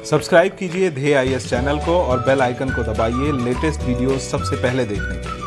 Subscribe कीजिए ध्येय IAS channel को और बेल आइकन को दबाइए लेटेस्ट वीडियो सबसे पहले देखने के लिए।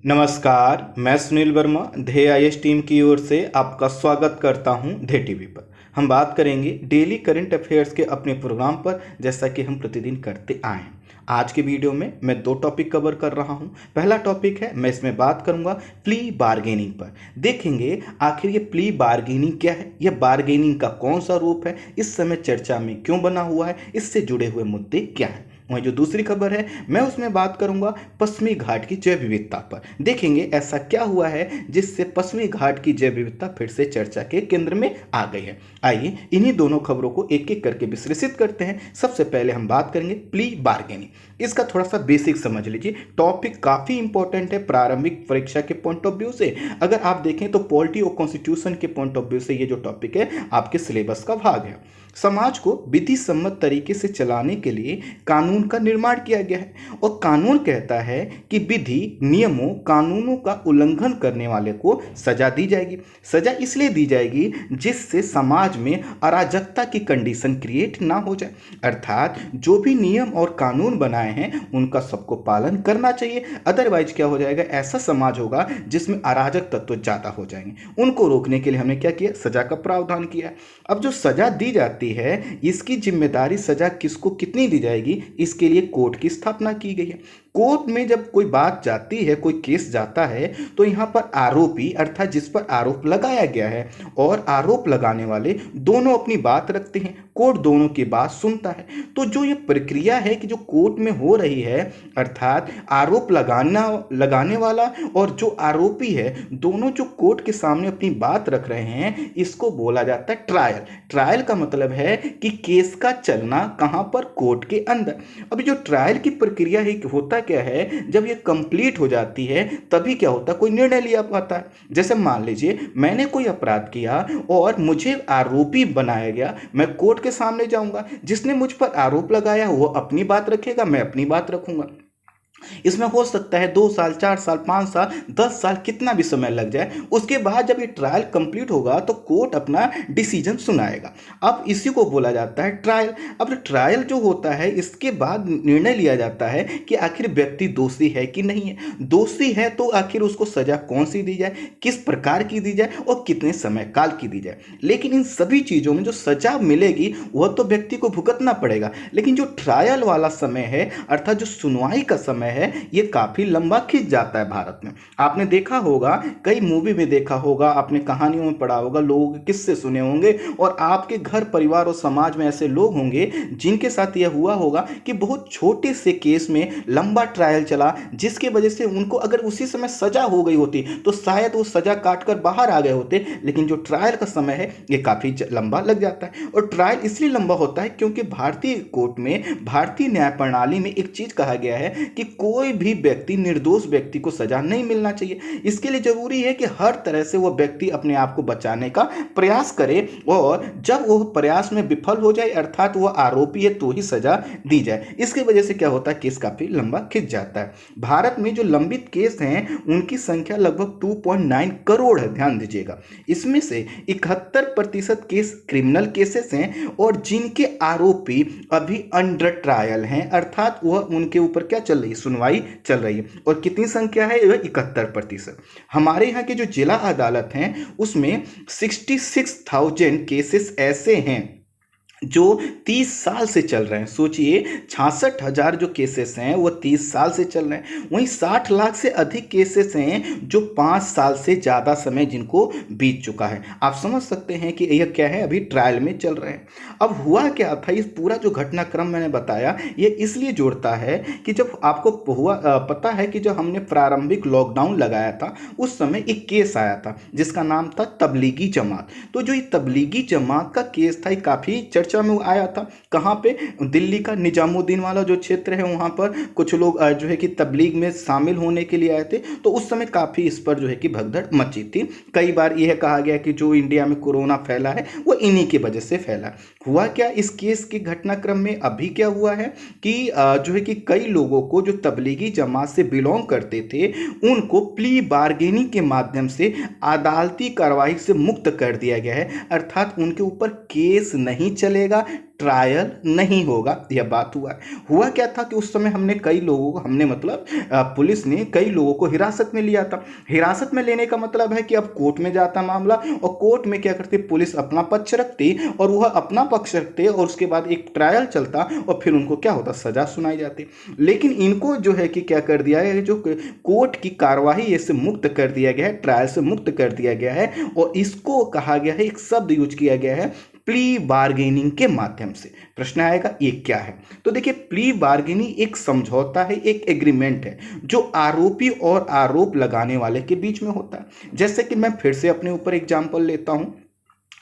नमस्कार, मैं सुनील वर्मा ध्येय आईएएस टीम की ओर से आपका स्वागत करता हूं ध्येय टीवी पर। हम बात करेंगे डेली करंट अफेयर्स के अपने प्रोग्राम पर, जैसा कि हम प्रतिदिन करते आए हैं। आज के वीडियो में मैं 2 टॉपिक कवर कर रहा हूं। पहला टॉपिक है, मैं इसमें बात करूंगा प्ली बार्गेनिंग पर। देखेंगे आखिर ये प्ली बार्गेनिंग क्या है, यह बार्गेनिंग का कौन सा रूप है, इस समय चर्चा में क्यों बना हुआ है, इससे जुड़े हुए मुद्दे क्या हैं। वहीं जो दूसरी खबर है, मैं उसमें बात करूंगा पश्चिमी घाट की जैव विविधता पर। देखेंगे ऐसा क्या हुआ है जिससे पश्चिमी घाट की जैव विविधता फिर से चर्चा के केंद्र में आ गई है। आइए इन्हीं दोनों खबरों को एक एक करके विश्लेषित करते हैं। सबसे पहले हम बात करेंगे प्ली बार्गेनिंग। इसका थोड़ा सा बेसिक समझ लीजिए। टॉपिक काफी इंपॉर्टेंट है प्रारंभिक परीक्षा के पॉइंट ऑफ व्यू से। अगर आप देखें तो पॉलिटी और कॉन्स्टिट्यूशन के पॉइंट ऑफ व्यू से ये जो टॉपिक है आपके सिलेबस का भाग है। समाज को विधि सम्मत तरीके से चलाने के लिए कानून का निर्माण किया गया है और कानून कहता है कि विधि, नियमों, कानूनों का उल्लंघन करने वाले को सजा दी जाएगी। सजा इसलिए दी जाएगी जिससे समाज में अराजकता की कंडीशन क्रिएट ना हो जाए। अर्थात जो भी नियम और कानून बनाए हैं उनका सबको पालन करना चाहिए। अदरवाइज क्या हो जाएगा, ऐसा समाज होगा जिसमें अराजक तत्व ज्यादा हो जाएंगे। उनको रोकने के लिए हमने क्या किया, सजा का प्रावधान किया। अब जो सजा दी जाती है, इसकी जिम्मेदारी सजा किसको कितनी दी जाएगी, इसके लिए कोर्ट की स्थापना की गई है। कोर्ट में जब कोई बात जाती है, कोई केस जाता है, तो यहाँ पर आरोपी अर्थात जिस पर आरोप लगाया गया है और आरोप लगाने वाले दोनों अपनी बात रखते हैं। कोर्ट दोनों की बात सुनता है। तो जो ये प्रक्रिया है कि जो कोर्ट में हो रही है, अर्थात आरोप लगाने वाला और जो आरोपी है, दोनों जो कोर्ट के सामने अपनी बात रख रहे हैं, इसको बोला जाता है ट्रायल। ट्रायल का मतलब है कि केस का चलना कहां पर, कोर्ट के अंदर। अभी जो ट्रायल की प्रक्रिया है, होता क्या है, जब ये कंप्लीट हो जाती है तभी क्या होता है, कोई निर्णय लिया पाता है। जैसे मान लीजिए मैंने कोई अपराध किया और मुझे आरोपी बनाया गया, मैं कोर्ट के सामने जाऊंगा। जिसने मुझ पर आरोप लगाया वो अपनी बात रखेगा, मैं अपनी बात रखूंगा। इसमें हो सकता है 2 साल, 4 साल, 5 साल, 10 साल, कितना भी समय लग जाए। उसके बाद जब ये ट्रायल कंप्लीट होगा तो कोर्ट अपना डिसीजन सुनाएगा। अब इसी को बोला जाता है ट्रायल। अब ट्रायल जो होता है, इसके बाद निर्णय लिया जाता है कि आखिर व्यक्ति दोषी है कि नहीं है। दोषी है तो आखिर उसको सजा कौन सी दी जाए, किस प्रकार की दी जाए और कितने समय काल की दी जाए। लेकिन इन सभी चीजों में जो सजा मिलेगी वह तो व्यक्ति को भुगतना पड़ेगा। लेकिन जो ट्रायल वाला समय है, अर्थात जो सुनवाई का समय है, ये काफी लंबा खिंच जाता है। भारत में आपने देखा होगा, कई मूवी में देखा होगा, आपने कहानियों में पढ़ा होगा, लोगों के किस्से सुने होंगे और आपके घर परिवार और समाज में ऐसे लोग होंगे जिनके साथ यह हुआ होगा कि बहुत छोटे से केस में लंबा ट्रायल चला, जिसके वजह से उनको अगर उसी समय सजा हो गई होती तो शायद वो सजा काटकर बाहर आ गए होते। लेकिन जो ट्रायल का समय है ये काफी लंबा लग जाता है। और ट्रायल इसलिए लंबा होता है क्योंकि भारतीय कोर्ट में, भारतीय न्याय प्रणाली में एक चीज कहा गया है कि कोई भी व्यक्ति, निर्दोष व्यक्ति को सजा नहीं मिलना चाहिए। इसके लिए जरूरी है कि हर तरह से वह व्यक्ति अपने आप को बचाने का प्रयास करे और जब वह प्रयास में विफल हो जाए, अर्थात वह आरोपी है, तो ही सजा दी जाए। इसकी वजह से क्या होता है, केस काफी लंबा खिंच जाता है। भारत में जो लंबित केस हैं उनकी संख्या लगभग 2.9 करोड़ है। ध्यान दीजिएगा, इसमें से 71% केस क्रिमिनल केसेस हैं और जिनके आरोपी अभी अंडर ट्रायल हैं, अर्थात वह उनके ऊपर क्या चल रही है, सुनवाई चल रही है। और कितनी संख्या है, 71%। हमारे यहाँ के जो जिला अदालत हैं उसमें 66,000 केसेस ऐसे हैं जो 30 साल से चल रहे हैं। सोचिए 66,000 जो केसेस हैं वो 30 साल से चल रहे हैं, वहीं 60 लाख से अधिक केसेस हैं जो 5 साल से ज़्यादा समय जिनको बीत चुका है। आप समझ सकते हैं कि यह क्या है, अभी ट्रायल में चल रहे हैं। अब हुआ क्या था, इस पूरा जो घटनाक्रम मैंने बताया ये इसलिए जोड़ता है कि जब आपको पता है कि जब हमने प्रारंभिक लॉकडाउन लगाया था उस समय एक केस आया था जिसका नाम था तबलीगी जमात। तो जो ये तबलीगी जमात का केस था ये काफ़ी चर्चा में आया था। कहाँ पे, दिल्ली का निजामुद्दीन वाला जो क्षेत्र है वहाँ पर कुछ लोग जो है कि तबलीग में शामिल होने के लिए आए थे। तो उस समय काफ़ी इस पर जो है कि भगदड़ मची थी। कई बार यह कहा गया कि जो इंडिया में कोरोना फैला है वो इन्हीं की वजह से फैला। हुआ क्या इस केस के घटनाक्रम में, अभी क्या हुआ है कि जो है कि कई लोगों को जो तबलीगी जमात से बिलोंग करते थे उनको प्ली बार्गेनिंग के माध्यम से अदालती कार्रवाई से मुक्त कर दिया गया है। अर्थात उनके ऊपर केस नहीं चलेगा, ट्रायल नहीं होगा, यह बात हुआ क्या था कि उस समय हमने कई लोगों को मतलब पुलिस ने कई लोगों को हिरासत में लिया था। हिरासत में लेने का मतलब है कि अब कोर्ट में जाता मामला और कोर्ट में क्या करती, पुलिस अपना पक्ष रखती और वह अपना पक्ष रखते और उसके बाद एक ट्रायल चलता और फिर उनको क्या होता, सजा सुनाई जाती। लेकिन इनको जो है कि क्या कर दिया है, जो कोर्ट की कार्रवाई से मुक्त कर दिया गया है, ट्रायल से मुक्त कर दिया गया है और इसको कहा गया है, एक शब्द यूज किया गया है, प्ली बार्गेनिंग के माध्यम से। प्रश्न आएगा ये क्या है, तो देखिए प्ली बार्गेनिंग एक समझौता है, एक एग्रीमेंट है जो आरोपी और आरोप लगाने वाले के बीच में होता है। जैसे कि मैं फिर से अपने ऊपर एग्जांपल लेता हूं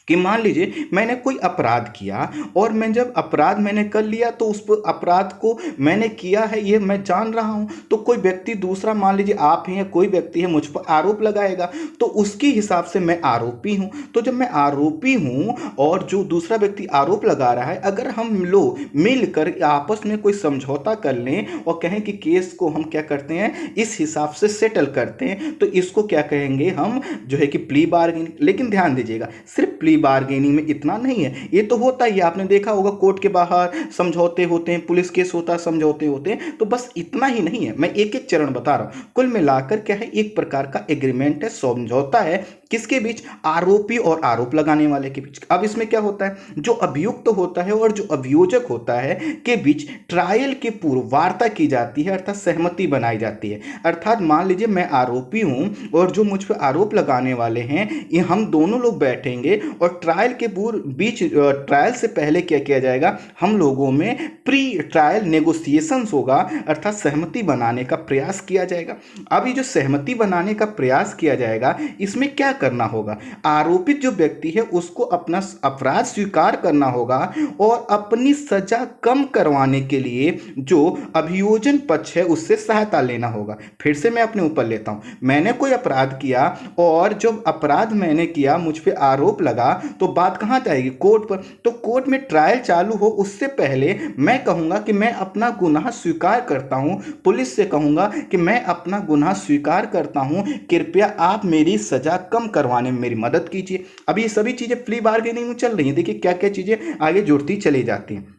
कि मान लीजिए मैंने कोई अपराध किया और मैं जब अपराध मैंने कर लिया तो उस अपराध को मैंने किया है ये मैं जान रहा हूं, तो कोई व्यक्ति दूसरा, मान लीजिए आप हैं या कोई व्यक्ति है, मुझ पर आरोप लगाएगा तो उसके हिसाब से मैं आरोपी हूं। तो जब मैं आरोपी हूं और जो दूसरा व्यक्ति आरोप लगा रहा है, अगर हम लोग मिलकर आपस में कोई समझौता कर लें और कहें कि केस को हम क्या करते हैं, इस हिसाब से सेटल करते हैं, तो इसको क्या कहेंगे हम, जो है कि प्ली बार्गेनिंग। लेकिन ध्यान दीजिएगा, सिर्फ प्ली बार्गेनिंग में इतना नहीं है, ये तो होता ही है, आपने देखा होगा कोर्ट के बाहर समझौते होते हैं, पुलिस केस होता है, समझौते होते हैं। तो बस इतना ही नहीं है, मैं एक एक चरण बता रहा हूं। कुल मिलाकर क्या है, एक प्रकार का एग्रीमेंट है, समझौता है, किसके बीच, आरोपी और आरोप लगाने वाले के बीच। अब इसमें क्या होता है, जो अभियुक्त होता है और जो अभियोजक होता है के बीच ट्रायल के पूर्व वार्ता की जाती है, अर्थात सहमति बनाई जाती है। अर्थात मान लीजिए मैं आरोपी हूं और जो मुझ पर आरोप लगाने वाले हैं, ये हम दोनों लोग बैठेंगे और ट्रायल के बीच, ट्रायल से पहले क्या किया जाएगा, हम लोगों में प्री ट्रायल नेगोशिएशंस होगा, अर्थात सहमति बनाने का प्रयास किया जाएगा। अब ये जो सहमति बनाने का प्रयास किया जाएगा, इसमें क्या करना होगा, आरोपित जो व्यक्ति है उसको अपना अपराध स्वीकार करना होगा और अपनी सजा कम करवाने के लिए जो अभियोजन पक्ष है उससे सहायता लेना होगा। फिर से मैं अपने ऊपर लेता हूं, मैंने कोई अपराध किया और जब अपराध मैंने किया, मुझ पे आरोप लगा, तो बात कहां जाएगी, कोर्ट पर। तो कोर्ट में ट्रायल चालू हो उससे पहले मैं कहूंगा कि मैं अपना गुनाह स्वीकार करता हूं, पुलिस से कहूंगा कि मैं अपना गुनाह स्वीकार करता हूं, कृपया आप मेरी सजा कम करवाने में मेरी मदद कीजिए। अब ये सभी चीजें प्ली बार्गेनिंग में चल रही हैं, देखिए क्या क्या चीजें आगे जुड़ती चली जाती हैं।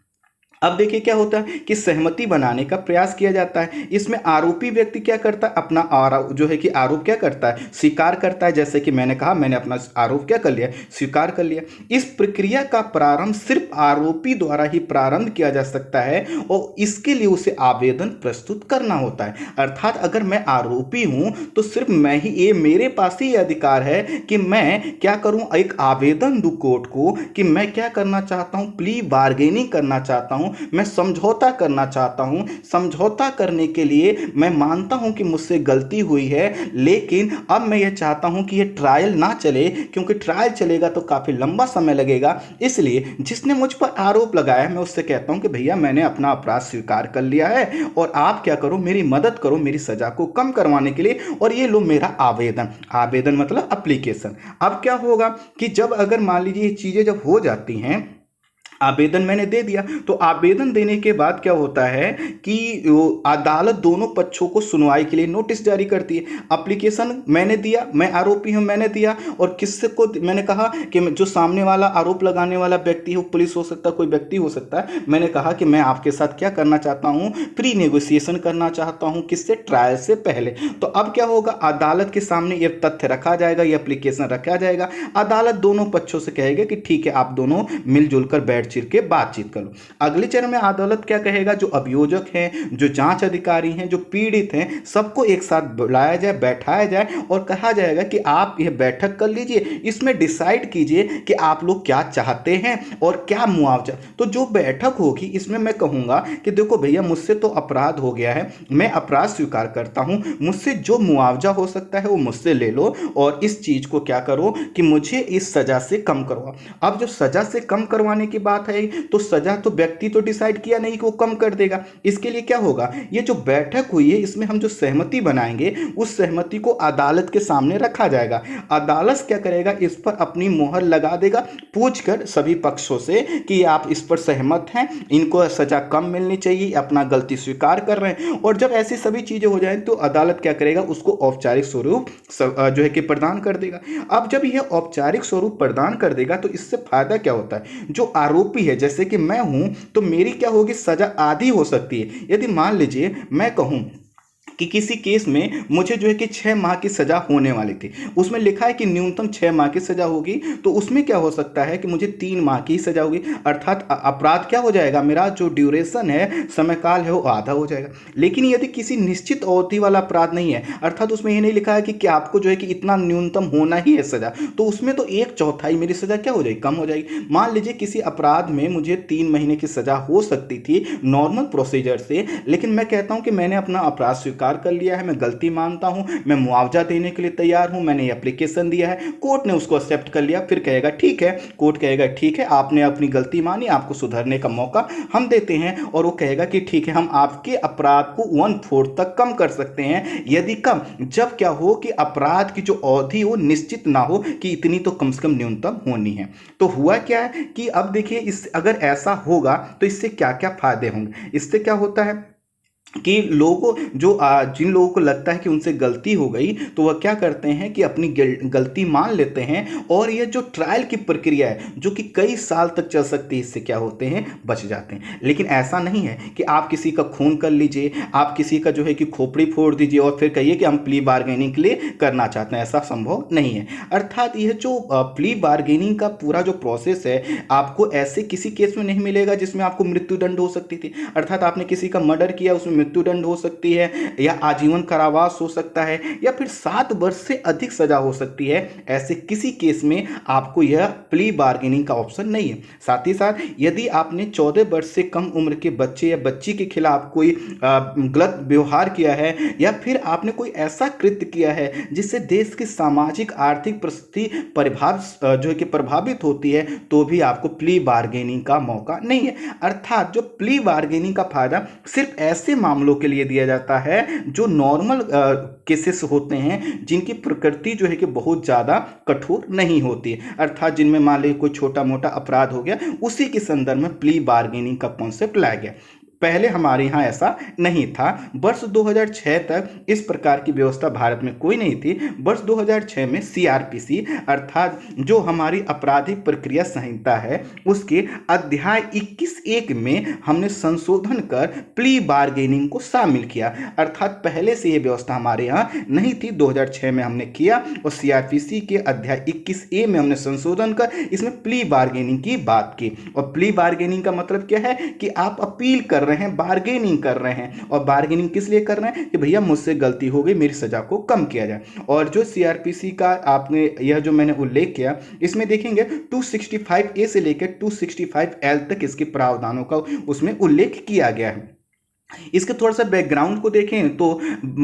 अब देखिए क्या होता है कि सहमति बनाने का प्रयास किया जाता है। इसमें आरोपी व्यक्ति क्या करता है, अपना जो है कि आरोप क्या करता है, स्वीकार करता है। जैसे कि मैंने कहा, मैंने अपना आरोप क्या कर लिया, स्वीकार कर लिया। इस प्रक्रिया का प्रारंभ सिर्फ आरोपी द्वारा ही प्रारंभ किया जा सकता है और इसके लिए उसे आवेदन प्रस्तुत करना होता है। अर्थात अगर मैं आरोपी हूं तो सिर्फ मैं ही, ये मेरे पास ही अधिकार है कि मैं क्या करूं, एक आवेदन दूं कोर्ट को कि मैं क्या करना चाहता हूं, प्ली बार्गेनिंग करना चाहता हूं, मैं समझौता करना चाहता हूं। समझौता करने के लिए मैं मानता हूं कि मुझसे गलती हुई है, लेकिन अब मैं यह चाहता हूं कि यह ट्रायल ना चले, क्योंकि ट्रायल चलेगा तो काफी लंबा समय लगेगा। इसलिए जिसने मुझ पर आरोप लगाया है, मैं उससे कहता हूं कि भैया मैंने अपना अपराध स्वीकार कर लिया है और आप क्या करो, मेरी मदद करो मेरी सजा को कम करवाने के लिए, और ये लो मेरा आवेदन। आवेदन मतलब एप्लीकेशन। अब क्या होगा कि जब अगर मान लीजिए ये चीजें जब हो जाती हैं, आवेदन मैंने दे दिया, तो आवेदन देने के बाद क्या होता है कि अदालत दोनों पक्षों को सुनवाई के लिए नोटिस जारी करती है। एप्लीकेशन मैंने दिया, मैं आरोपी हूं, मैंने दिया, और किससे को मैंने कहा कि जो सामने वाला आरोप लगाने वाला व्यक्ति हो, पुलिस हो सकता है, कोई व्यक्ति हो सकता है, मैंने कहा कि मैं आपके साथ क्या करना चाहता हूं, प्री नेगोशिएशन करना चाहता हूं, किससे, ट्रायल से पहले। तो अब क्या होगा, अदालत के सामने यह तथ्य रखा जाएगा, यह एप्लीकेशन रखा जाएगा, अदालत दोनों पक्षों से कहेगा कि ठीक है आप दोनों मिलजुल कर बैठ चिर के बातचीत कर लो। अगले चरण में अदालत क्या कहेगा, जो अभियोजक हैं, जो जांच अधिकारी हैं, जो पीड़ित हैं, सबको एक साथ बुलाया जाए, बैठाया जाए और कहा जाएगा कि आप यह बैठक कर लीजिए, इसमें डिसाइड कीजिए कि आप लोग क्या चाहते हैं और क्या मुआवजा। तो जो बैठक होगी इसमें मैं कहूंगा कि देखो भैया, मुझसे तो अपराध हो गया है, मैं अपराध स्वीकार करता हूं, मुझसे जो मुआवजा हो सकता है वो मुझसे ले लो और इस चीज को क्या करो कि मुझे इस सजा से कम करवाओ। अब जो सजा से कम करवाने की बात है, तो सजा तो व्यक्ति तो डिसाइड किया नहीं कि वो कम कर देगा। इसके लिए क्या होगा, ये जो बैठक हुई है इसमें हम जो सहमति बनाएंगे उस सहमति को अदालत के सामने रखा जाएगा। अदालत क्या करेगा, इस पर अपनी मोहर लगा देगा, पूछकर सभी पक्षों से कि आप इस पर सहमत हैं, इनको सजा कम मिलनी चाहिए, अपना गलती स्वीकार कर रहे हैं। और जब ऐसी सभी चीजें हो जाएं तो अदालत क्या करेगा, उसको औपचारिक स्वरूप जो है कि प्रदान कर देगा। अब जब यह औपचारिक स्वरूप प्रदान कर देगा तो इससे फायदा क्या होता है, जो आरोपी है, जैसे कि मैं हूं, तो मेरी क्या होगी, सजा आधी हो सकती है। यदि मान लीजिए मैं कहूं कि किसी केस में मुझे जो है कि 6 माह की सजा होने वाली थी, उसमें लिखा है कि न्यूनतम 6 माह की सजा होगी, तो उसमें क्या हो सकता है कि मुझे 3 माह की सजा होगी, अर्थात अपराध क्या हो जाएगा, मेरा जो ड्यूरेशन है, समय काल है, वो आधा हो जाएगा। लेकिन यदि किसी निश्चित अवधि वाला अपराध नहीं है, अर्थात उसमें ये नहीं लिखा है कि आपको जो है कि इतना न्यूनतम होना ही है सजा, तो उसमें तो 1/4 मेरी सजा क्या हो जाएगी, कम हो जाएगी। मान लीजिए किसी अपराध में मुझे 3 महीने की सजा हो सकती थी नॉर्मल प्रोसीजर से, लेकिन मैं कहता हूं कि मैंने अपना अपराध स्वीकार कर लिया है, मैं गलती मानता हूं, मैं मुआवजा देने के लिए तैयार हूं, मैंने एप्लीकेशन दिया है, कोर्ट ने उसको एक्सेप्ट कर लिया, फिर कहेगा ठीक है, कोर्ट कहेगा ठीक है, आपने अपनी गलती मानी, आपको सुधरने का मौका हम देते हैं, और वो कहेगा कि ठीक है, हम आपके अपराध को 1/4 तक कम कर सकते हैं। यदि कम, जब क्या हो कि अपराध की जो अवधि हो निश्चित ना हो कि इतनी तो कम से कम न्यूनतम होनी है। तो हुआ क्या है कि अब देखिए, इस अगर ऐसा होगा तो इससे क्या क्या फायदे होंगे। इससे क्या होता है कि लोगों जो जिन लोगों को लगता है कि उनसे गलती हो गई, तो वह क्या करते हैं कि अपनी गलती मान लेते हैं, और यह जो ट्रायल की प्रक्रिया है जो कि कई साल तक चल सकती है, इससे क्या होते हैं, बच जाते हैं। लेकिन ऐसा नहीं है कि आप किसी का खून कर लीजिए, आप किसी का जो है कि खोपड़ी फोड़ दीजिए और फिर कहिए कि हम प्ली बार्गेनिंग के लिए करना चाहते हैं, ऐसा संभव नहीं है। अर्थात यह जो प्ली बार्गेनिंग का पूरा जो प्रोसेस है, आपको ऐसे किसी केस में नहीं मिलेगा जिसमें आपको मृत्युदंड हो सकती थी। अर्थात आपने किसी का मर्डर किया, उसमें मृत्युदंड हो सकती है, या आजीवन कारावास हो सकता है, या फिर 7 वर्ष से अधिक सजा हो सकती है। ऐसे किसी केस में आपको यह प्ली बार्गेनिंग का ऑप्शन नहीं है। साथ ही साथ यदि आपने 14 वर्ष से कम उम्र के बच्चे या बच्ची के खिलाफ कोई गलत व्यवहार किया है, या फिर आपने कोई ऐसा कृत्य किया है जिससे देश की सामाजिक आर्थिक परिस्थिति जो है कि प्रभावित होती है, तो भी आपको प्ली बार्गेनिंग का मौका नहीं है। अर्थात जो प्ली बार्गेनिंग का फायदा सिर्फ ऐसे मामलों के लिए दिया जाता है जो नॉर्मल केसेस होते हैं, जिनकी प्रकृति जो है कि बहुत ज़्यादा कठोर नहीं होती है। अर्थात जिनमें मान लीजिए कोई छोटा मोटा अपराध हो गया, उसी के संदर्भ में प्ली बार्गेनिंग का कॉन्सेप्ट लाया गया। पहले हमारे यहाँ ऐसा नहीं था। वर्ष 2006 तक इस प्रकार की व्यवस्था भारत में कोई नहीं थी। वर्ष 2006 में सीआरपीसी अर्थात जो हमारी आपराधिक प्रक्रिया संहिता है, उसके अध्याय 21(1) में हमने संशोधन कर प्ली बार्गेनिंग को शामिल किया। अर्थात पहले से ये व्यवस्था हमारे यहाँ नहीं थी, 2006 में हमने किया, और सीआरपीसी के अध्याय 21(a) में हमने संशोधन कर इसमें प्ली बार्गेनिंग की बात की। और प्ली बार्गेनिंग का मतलब क्या है कि आप अपील कर रहे हैं, बार्गेनिंग कर रहे हैं। और बार्गेनिंग किस लिए कर रहे हैं कि भैया मुझसे गलती हो गई, मेरी सजा को कम किया जाए। और जो सीआरपीसी का आपने यह जो मैंने उल्लेख किया, इसमें देखेंगे 265A से लेकर 265L तक इसके प्रावधानों का उसमें उल्लेख किया गया है। इसके थोड़ा सा बैकग्राउंड को देखें तो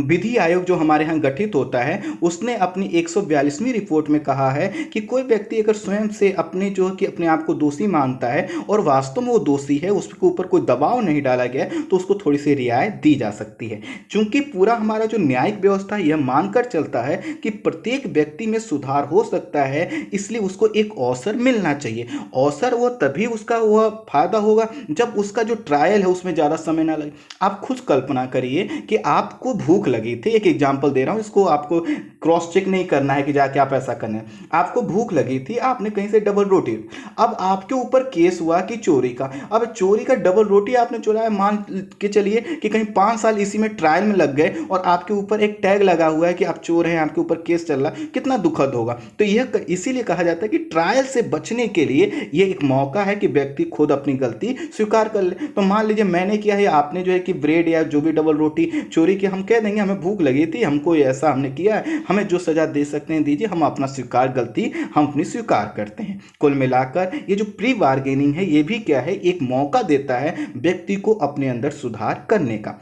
विधि आयोग जो हमारे यहाँ गठित होता है, उसने अपनी 142वीं रिपोर्ट में कहा है कि कोई व्यक्ति अगर स्वयं से अपने जो कि अपने आप को दोषी मानता है और वास्तव में वो दोषी है, उसके ऊपर कोई दबाव नहीं डाला गया, तो उसको थोड़ी सी रियायत दी जा सकती है। चूंकि पूरा हमारा जो न्यायिक व्यवस्था यह मानकर चलता है कि प्रत्येक व्यक्ति में सुधार हो सकता है, इसलिए उसको एक अवसर मिलना चाहिए। अवसर वो तभी उसका वह फायदा होगा जब उसका जो ट्रायल है उसमें ज़्यादा समय ना लगे। आप खुद कल्पना करिए कि आपको भूख लगी थी, एक एग्जांपल दे रहा हूँ, इसको आपको क्रॉस चेक नहीं करना है कि जाके आप ऐसा करना है। आपको भूख लगी थी, आपने कहीं से डबल रोटी, अब आपके ऊपर केस हुआ कि चोरी का। अब चोरी का डबल रोटी आपने चुराया, मान के चलिए कि कहीं 5 साल इसी में ट्रायल में लग गए और आपके ऊपर एक टैग लगा हुआ है कि आप चोर हैं, आपके ऊपर केस चल रहा है, कितना दुखद होगा। तो यह इसीलिए कहा जाता है कि ट्रायल से बचने के लिए ये एक मौका है कि व्यक्ति खुद अपनी गलती स्वीकार कर ले। तो मान लीजिए मैंने किया है, आपने जो है कि ब्रेड या जो भी डबल रोटी चोरी की, हम कह देंगे हमें भूख लगी थी, हमको ऐसा हमने किया है, हमें जो सजा दे सकते हैं दीजिए, हम अपना स्वीकार गलती हम अपनी स्वीकार करते हैं। कुल मिलाकर ये जो प्री बार्गेनिंग है ये भी क्या है, एक मौका देता है व्यक्ति को अपने अंदर सुधार करने का।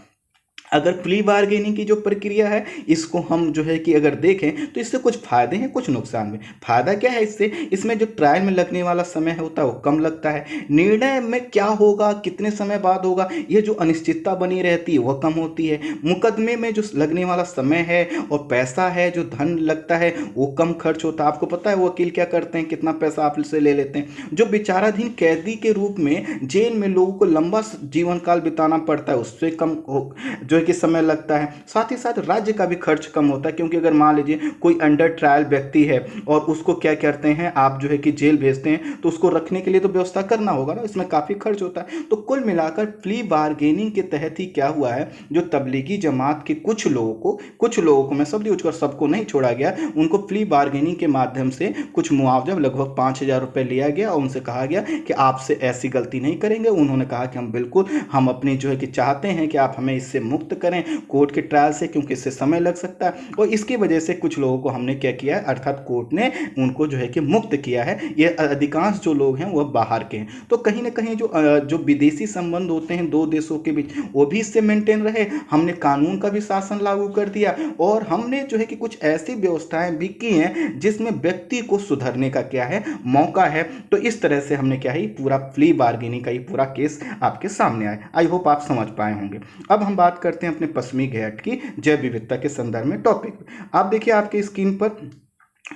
अगर प्री बार्गेनिंग की जो प्रक्रिया है इसको हम जो है कि अगर देखें तो इससे कुछ फायदे हैं, कुछ नुकसान भी। फायदा क्या है इससे, इसमें जो ट्रायल में लगने वाला समय होता है वो कम लगता है, निर्णय में क्या होगा कितने समय बाद होगा ये जो अनिश्चितता बनी रहती है वह कम होती है, मुकदमे में जो लगने वाला समय है और पैसा है जो धन लगता है वो कम खर्च होता है। आपको पता है वो वकील क्या करते हैं, कितना पैसा आपसे ले लेते हैं। जो विचाराधीन कैदी के रूप में जेल में लोगों को लंबा जीवन काल बिताना पड़ता है उससे कम जो कि समय लगता है। साथ ही साथ राज्य का भी खर्च कम होता है, क्योंकि अगर मान लीजिए कोई अंडर ट्रायल व्यक्ति है और उसको क्या करते हैं आप जो है कि जेल भेजते हैं तो उसको रखने के लिए तो व्यवस्था करना होगा ना, इसमें काफ़ी खर्च होता है। तो कुल मिलाकर प्ली बार्गेनिंग के तहत ही क्या हुआ है, जो तबलीगी जमात के कुछ लोगों को मैं शब्द यूज कर, सबको नहीं छोड़ा गया, उनको प्ली बार्गेनिंग के माध्यम से कुछ मुआवजा लगभग 5,000 रुपये लिया गया और उनसे कहा गया कि आपसे ऐसी गलती नहीं करेंगे। उन्होंने कहा कि हम बिल्कुल हम अपनी जो है कि चाहते हैं कि आप हमें इससे मुक्त करें कोर्ट के ट्रायल से, क्योंकि इससे समय लग सकता है। और इसकी वजह से कुछ लोगों को हमने क्या किया है, अर्थात कोर्ट ने उनको जो है कि मुक्त किया है। ये अधिकांश जो लोग हैं वह बाहर के हैं। तो कहीं ना कहीं जो विदेशी संबंध होते हैं दो देशों के बीच वो भी इससे मेंटेन रहे। हमने कानून का भी शासन लागू कर दिया और हमने जो है कि कुछ ऐसी व्यवस्थाएं भी की हैं जिसमें व्यक्ति को सुधरने का क्या है, मौका है। तो इस तरह से हमने क्या है, पूरा प्ली बार्गेनिंग का ये पूरा केस आपके सामने आया। आई होप आप समझ पाए होंगे। अब हम बात करते हैं अपने पश्चिमी घाट की जैव विविधता के संदर्भ में टॉपिक। आप देखिए आपकी स्क्रीन पर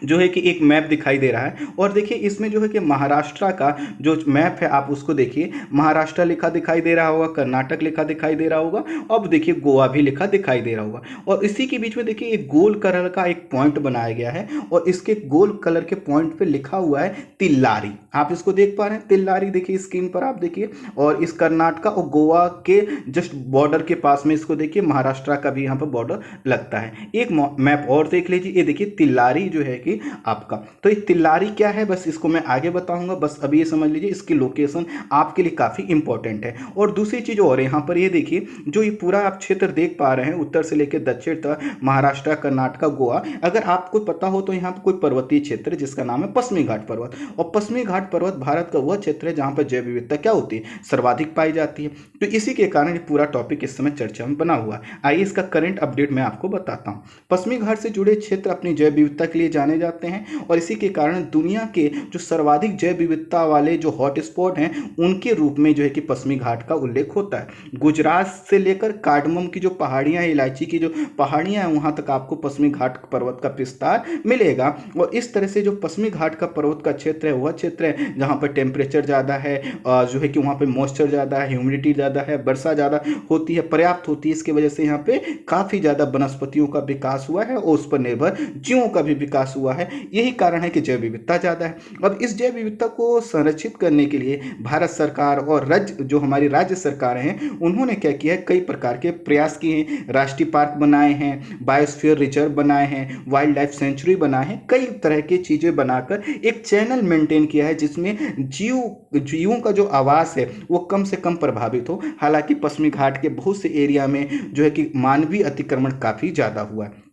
जो है कि एक मैप दिखाई दे रहा है और देखिए इसमें जो है कि महाराष्ट्र का जो मैप है आप उसको देखिए, महाराष्ट्र लिखा दिखाई दे रहा होगा, कर्नाटक लिखा दिखाई दे रहा होगा, अब देखिए गोवा भी लिखा दिखाई दे रहा होगा। और इसी के बीच में देखिए एक गोल कलर का एक पॉइंट बनाया गया है और इसके गोल कलर के पॉइंट पे लिखा हुआ है तिल्लारी। आप इसको देख पा रहे हैं, तिल्लारी देखिए स्क्रीन पर आप देखिए। और इस कर्नाटक और गोवा के जस्ट बॉर्डर के पास में इसको देखिए, महाराष्ट्र का भी यहाँ पर बॉर्डर लगता है। एक मैप और देख लीजिए, ये देखिए तिल्लारी जो है कि आपका, तो ये तिल्लारी क्या है बस इसको मैं आगे बताऊंगा, बस अभी ये समझ लीजिए इसकी लोकेशन आपके लिए काफी इंपॉर्टेंट है। और दूसरी चीज और यहाँ पर ये देखिए जो ये पूरा आप क्षेत्र देख पा रहे हैं उत्तर से लेकर दक्षिण तक, महाराष्ट्र कर्नाटक गोवा, अगर आपको पता हो तो यहाँ पर कोई पर्वतीय क्षेत्र जिसका नाम है पश्चिमी घाट पर्वत। और पश्चिमी घाट पर्वत भारत का वह क्षेत्र है जहाँ पर जैव विविधता क्या होती है, सर्वाधिक पाई जाती है। तो इसी के कारण ये पूरा टॉपिक इस समय चर्चा में बना हुआ है। आइए इसका करंट अपडेट मैं आपको बताता हूँ। पश्चिमी घाट से जुड़े क्षेत्र अपनी जैव विविधता के लिए जाने जाते हैं और इसी के कारण दुनिया के जो सर्वाधिक जैव विविधता वाले जो हॉटस्पॉट हैं उनके रूप में जो है कि पश्चिमी घाट का उल्लेख होता है। गुजरात से लेकर कार्डमम की जो पहाड़ियां हैं, इलायची की जो पहाड़ियां हैं, वहां तक आपको पश्चिमी घाट पर्वत का विस्तार मिलेगा। और इस तरह से जो पश्चिमी घाट का पर्वत का क्षेत्र है वह क्षेत्र है जहां पर टेम्परेचर ज़्यादा है, जो है कि वहां पर मॉइस्चर ज़्यादा है, ह्यूमिडिटी ज़्यादा है, वर्षा ज़्यादा होती है, पर्याप्त होती है। इसकी वजह से यहाँ पे काफ़ी ज़्यादा वनस्पतियों का विकास हुआ है और उस पर निर्भर जीवों का भी विकास हुआ है। यही कारण है कि जैव विविधता ज़्यादा है। अब इस जैव विविधता को संरक्षित करने के लिए भारत सरकार और राज्य जो हमारी राज्य सरकारें हैं उन्होंने क्या किया है, कई प्रकार के प्रयास किए हैं। राष्ट्रीय पार्क बनाए हैं, बायोस्फीयर रिजर्व बनाए हैं, वाइल्ड लाइफ सेंचुरी बनाए हैं, कई तरह की चीज़ें बनाकर एक चैनल मेंटेन किया है जिसमें जीवों का जो आवास है वो कम से कम प्रभावित हो। हालांकि पश्चिमी घाट के बहुत से एरिया में जो है कि मानवीय अतिक्रमण काफ़ी ज़्यादा हुआ है।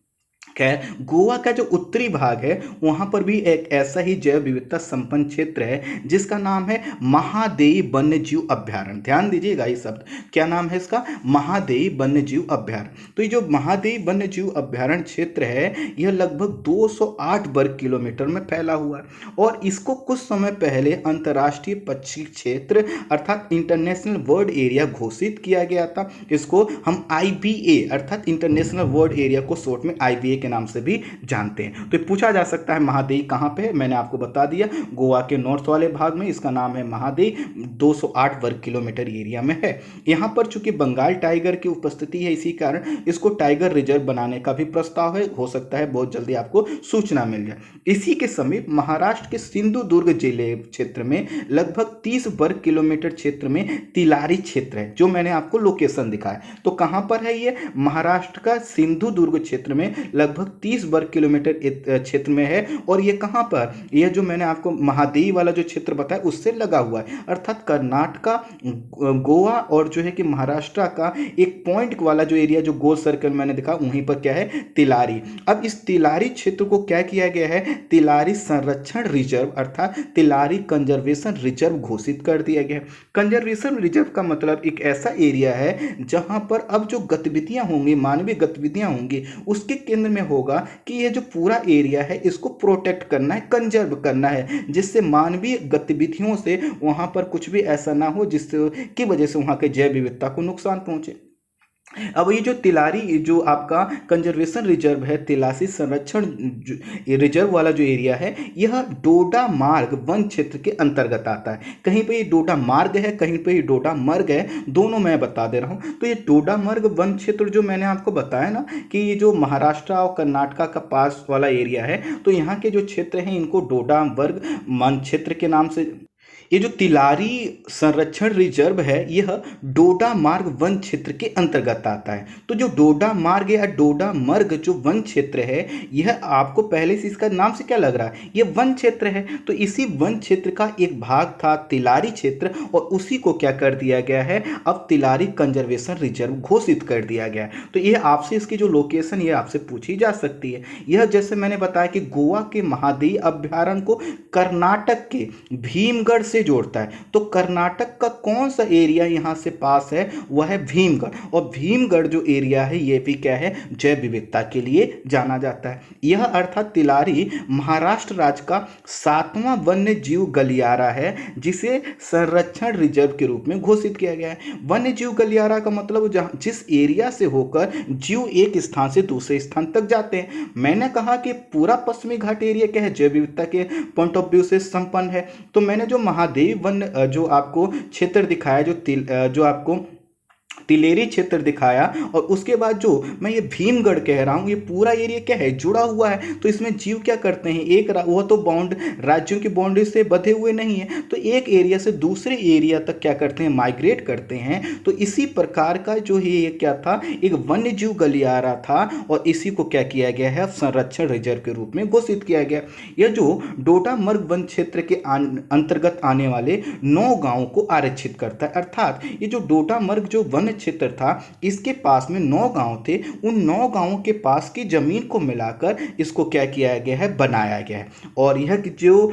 खैर, गोवा का जो उत्तरी भाग है वहाँ पर भी एक ऐसा ही जैव विविधता संपन्न क्षेत्र है जिसका नाम है महादेई वन्यजीव अभ्यारण्य। ध्यान दीजिएगा ये शब्द, क्या नाम है इसका, महादेई वन्यजीव अभ्यारण्य। तो ये जो महादेई वन्यजीव अभ्यारण्य क्षेत्र है यह लगभग 208 वर्ग किलोमीटर में फैला हुआ है और इसको कुछ समय पहले अंतर्राष्ट्रीय पक्षी क्षेत्र अर्थात इंटरनेशनल बर्ड एरिया घोषित किया गया था। इसको हम IBA अर्थात इंटरनेशनल बर्ड एरिया को शॉर्ट में IBA के नाम से भी जानते हैं। तो पूछा जा सकता है महादेई कहाँ पे है, मैंने आपको बता दिया, गोवा के नॉर्थ वाले भाग में इसका नाम है महादेई, 208 वर्ग किलोमीटर एरिया में है। यहाँ पर चूंकि बंगाल टाइगर की उपस्थिति है, इसी कारण इसको टाइगर रिजर्व बनाने का भी प्रस्ताव है, हो सकता है बहुत जल्दी आपको सूचना मिल जाए। इसी के समीप महाराष्ट्र के सिंधुदुर्ग जिले क्षेत्र में लगभग 30 वर्ग किलोमीटर क्षेत्र में तिलारी क्षेत्र है, जो मैंने आपको लोकेशन दिखाया। तो कहां पर है ये? महाराष्ट्र का सिंधुदुर्ग क्षेत्र में लगभग 30 वर्ग किलोमीटर क्षेत्र में है। और ये कहां पर? यह जो मैंने आपको महादेई वाला जो क्षेत्र बताया उससे लगा हुआ है, अर्थात कर्नाटका, गोवा और जो है कि महाराष्ट्र का एक पॉइंट वाला जो एरिया, जो गोल सर्कल मैंने दिखा, वहीं पर क्या है? तिलारी। अब इस तिलारी क्षेत्र को क्या किया गया है? तिलारी संरक्षण रिजर्व अर्थात तिलारी कंजर्वेशन रिजर्व घोषित कर दिया गया है। कंजर्वेशन रिजर्व का मतलब एक ऐसा एरिया है जहां पर अब जो गतिविधियां होंगी, मानवीय गतिविधियां होंगी, उसके केंद्र में होगा कि यह जो पूरा एरिया है इसको प्रोटेक्ट करना है, कंजर्व करना है, जिससे मानवीय गतिविधियों से वहां पर कुछ भी ऐसा ना हो जिसकी वजह से वहां के जैव विविधता को नुकसान पहुंचे। अब ये जो तिलारी जो आपका कंजर्वेशन रिजर्व है, तिलासी संरक्षण रिजर्व वाला जो एरिया है, यह डोडा मार्ग वन क्षेत्र के अंतर्गत आता है। कहीं पे ये डोडा मार्ग है, कहीं पे ये डोडा मर्ग है, दोनों मैं बता दे रहा हूँ। तो ये डोडा मर्ग वन क्षेत्र जो मैंने आपको बताया ना कि ये जो महाराष्ट्र और कर्नाटका का पास वाला एरिया है, तो यहाँ के जो क्षेत्र हैं इनको डोडा वर्ग वन क्षेत्र के नाम से। ये जो तिलारी संरक्षण रिजर्व है यह डोडा मार्ग वन क्षेत्र के अंतर्गत आता है। तो जो डोडा मार्ग या डोडा मर्ग जो वन क्षेत्र है, यह आपको पहले से इसका नाम से क्या लग रहा है? यह वन क्षेत्र है। तो इसी वन क्षेत्र का एक भाग था तिलारी क्षेत्र, और उसी को क्या कर दिया गया है? अब तिलारी कंजर्वेशन रिजर्व घोषित कर दिया गया है। तो यह आपसे इसकी जो लोकेशन ये आपसे पूछी जा सकती है। यह जैसे मैंने बताया कि गोवा के महादेई अभ्यारण्य को कर्नाटक के भीमगढ़ से जोड़ता है। तो कर्नाटक का कौन सा एरिया यहां से पास है? वह है भीमगढ़। और भीमगढ़ जो एरिया है ये भी क्या है? जैव विविधता के लिए जाना जाता है। यह अर्थात तिलारी महाराष्ट्र राज्य का 7वां वन्य जीव गलियारा है, जिसे संरक्षण रिजर्व के रूप में घोषित किया गया है। वन्य जीव गलियारा का मतलब जिस एरिया से होकर जीव एक स्थान से दूसरे स्थान तक जाते हैं। मैंने कहा कि पूरा पश्चिमी घाट एरिया क्या है? जैव विविधता के पॉइंट ऑफ व्यू से संपन्न है। तो मैंने जो महादेव वन जो आपको क्षेत्र दिखाया, जो आपको तिलेरी क्षेत्र दिखाया, और उसके बाद जो मैं ये भीमगढ़ कह रहा हूँ, ये पूरा एरिया क्या है? जुड़ा हुआ है। तो इसमें जीव क्या करते हैं? एक वह तो राज्यों की बाउंड्री से बंधे हुए नहीं है, तो एक एरिया से दूसरे एरिया तक क्या करते हैं? माइग्रेट करते हैं। तो इसी प्रकार का जो है ये क्या था? एक वन्य जीव गलियारा था, और इसी को क्या किया गया है? संरक्षण रिजर्व के रूप में घोषित किया गया। यह जो डोडा मर्ग वन क्षेत्र के अंतर्गत आने वाले 9 गांवों को आरक्षित करता है। अर्थात ये जो डोडा मर्ग जो वन क्षेत्र था, इसके पास में 9 गांव थे। उन 9 गांवों के पास की जमीन को मिलाकर इसको क्या किया गया है? बनाया गया है। और यह जो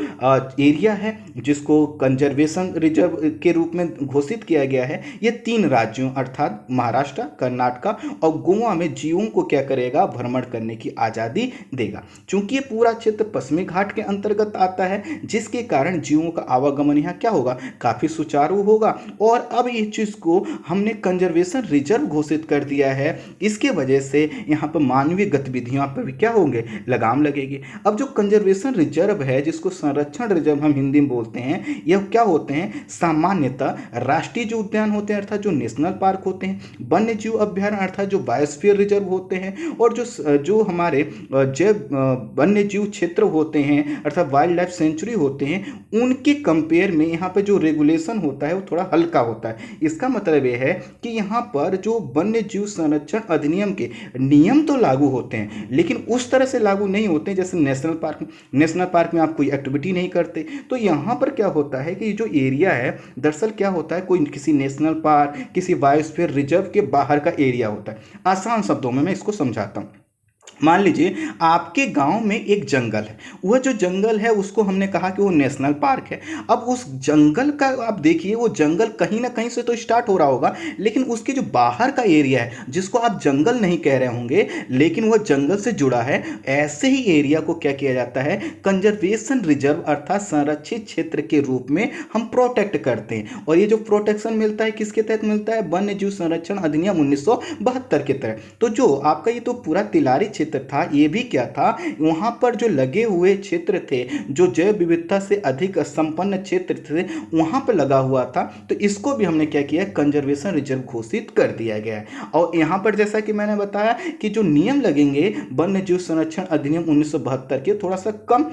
एरिया है जिसको कंजर्वेशन रिजर्व के रूप में घोषित किया गया है, यह 3 राज्यों अर्थात महाराष्ट्र, कर्नाटका और गोवा में जीवों को क्या करेगा? भ्रमण करने की आजादी देगा। चूंकि ये पूरा क्षेत्र पश्चिमी घाट के अंतर्गत आता है, जिसके कारण जीवों का आवागमन यहाँ क्या होगा? काफी सुचारू होगा। और अब इस चीज को हमने कंजर्वेशन रिजर्व घोषित कर दिया है, इसके वजह से यहाँ पर मानवीय गतिविधियों पर भी क्या होंगे? लगाम लगेगी। अब जो कंजर्वेशन रिजर्व है, जिसको संरक्षण रिजर्व हम हिंदी में बोलते हैं, यह क्या होते हैं? सामान्यतः राष्ट्रीय जो उद्यान होते हैं अर्थात जो नेशनल पार्क होते हैं, वन्य जीव अभ्यारण्य अर्थात जो बायोस्फीयर रिजर्व होते हैं, और जो हमारे जैव वन्य जीव क्षेत्र होते हैं अर्थात वाइल्ड लाइफ सेंचुरी होते हैं, उनके कंपेयर में यहाँ पे जो रेगुलेशन होता है वो थोड़ा हल्का होता है। इसका मतलब यह है कि यहाँ पर जो वन्य जीव संरक्षण अधिनियम के नियम तो लागू होते हैं, लेकिन उस तरह से लागू नहीं होते जैसे नेशनल पार्क में आप कोई एक्टिविटी नहीं करते। तो यहाँ पर क्या होता है कि जो एरिया है दरअसल क्या होता है? कोई किसी नेशनल पार्क, किसी बायोस्फीयर रिजर्व के बाहर का एरिया होता है। आसान शब्दों में मैं इसको समझाता हूँ। मान लीजिए आपके गांव में एक जंगल है, वह जो जंगल है उसको हमने कहा कि वो नेशनल पार्क है। अब उस जंगल का आप देखिए, वो जंगल कहीं ना कहीं से तो स्टार्ट हो रहा होगा, लेकिन उसके जो बाहर का एरिया है जिसको आप जंगल नहीं कह रहे होंगे, लेकिन वह जंगल से जुड़ा है, ऐसे ही एरिया को क्या किया जाता है? कंजर्वेशन रिजर्व अर्थात संरक्षित क्षेत्र के रूप में हम प्रोटेक्ट करते हैं। और ये जो प्रोटेक्शन मिलता है किसके तहत मिलता है? वन्य जीव संरक्षण अधिनियम 1972 के तहत। तो जो आपका ये तो पूरा तिलारी क्षेत्र क्षेत्र था, ये भी क्या था, वहाँ पर जो लगे हुए क्षेत्र थे, जो जैव विविधता से अधिक संपन्न क्षेत्र थे, वहाँ पर लगा हुआ था। तो इसको भी हमने क्या किया, कंजर्वेशन रिजर्व घोषित कर दिया गया है। और यहाँ पर जैसा कि मैंने बताया कि जो नियम लगेंगे वन्य जीव संरक्षण अधिनियम 1972 के, थोड़ा सा कम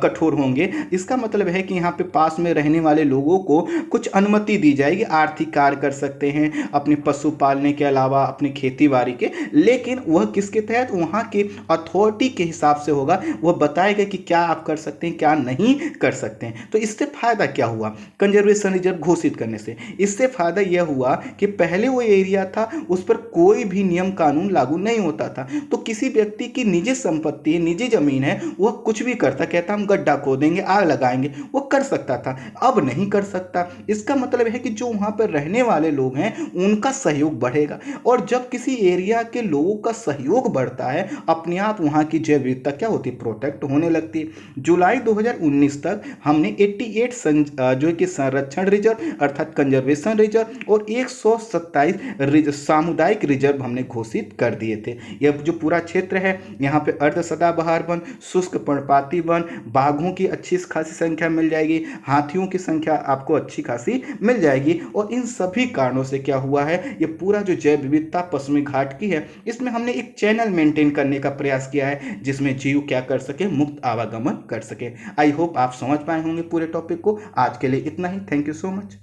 कठोर होंगे। इसका मतलब है कि यहाँ पे पास में रहने वाले लोगों को कुछ अनुमति दी जाएगी, आर्थिक कार्य कर सकते हैं अपने पशु पालने के अलावा, अपनी खेती बाड़ी के, लेकिन वह किसके तहत, वहाँ के अथॉरिटी के हिसाब से होगा। वह बताएगा कि क्या आप कर सकते हैं, क्या नहीं कर सकते हैं। तो इससे फायदा क्या हुआ कंजर्वेशन रिजर्व घोषित करने से? इससे फायदा यह हुआ कि पहले वो एरिया था उस पर कोई भी नियम कानून लागू नहीं होता था। तो किसी व्यक्ति की निजी संपत्ति, निजी जमीन है, वह कुछ भी करता, कहता हम गड्ढा खोदेंगे, आग लगाएंगे, वो कर सकता था, अब नहीं कर सकता। इसका मतलब है कि जो वहां पर रहने वाले लोग हैं उनका सहयोग बढ़ेगा, और जब किसी एरिया के लोगों का सहयोग बढ़ता है, अपने आप वहां की जैव विविधता क्या होती है, प्रोटेक्ट होने लगती है। जुलाई 2019 तक हमने 88 जो कि संरक्षण रिजर्व अर्थात कंजर्वेशन रिजर्व और 127 सामुदायिक रिजर्व हमने घोषित कर दिए थे। यह जो पूरा क्षेत्र है, यहाँ पे अर्ध सदाबहार वन, शुष्क पर्णपाती वन, बाघों की अच्छी खासी संख्या मिल जाएगी, हाथियों की संख्या आपको अच्छी खासी मिल जाएगी। और इन सभी कारणों से क्या हुआ है, ये पूरा जो जैव विविधता पश्चिमी घाट की है, इसमें हमने एक चैनल मेंटेन करने का प्रयास किया है जिसमें जीव क्या कर सके, मुक्त आवागमन कर सके। आई होप आप समझ पाए होंगे पूरे टॉपिक को। आज के लिए इतना ही। Thank you so much.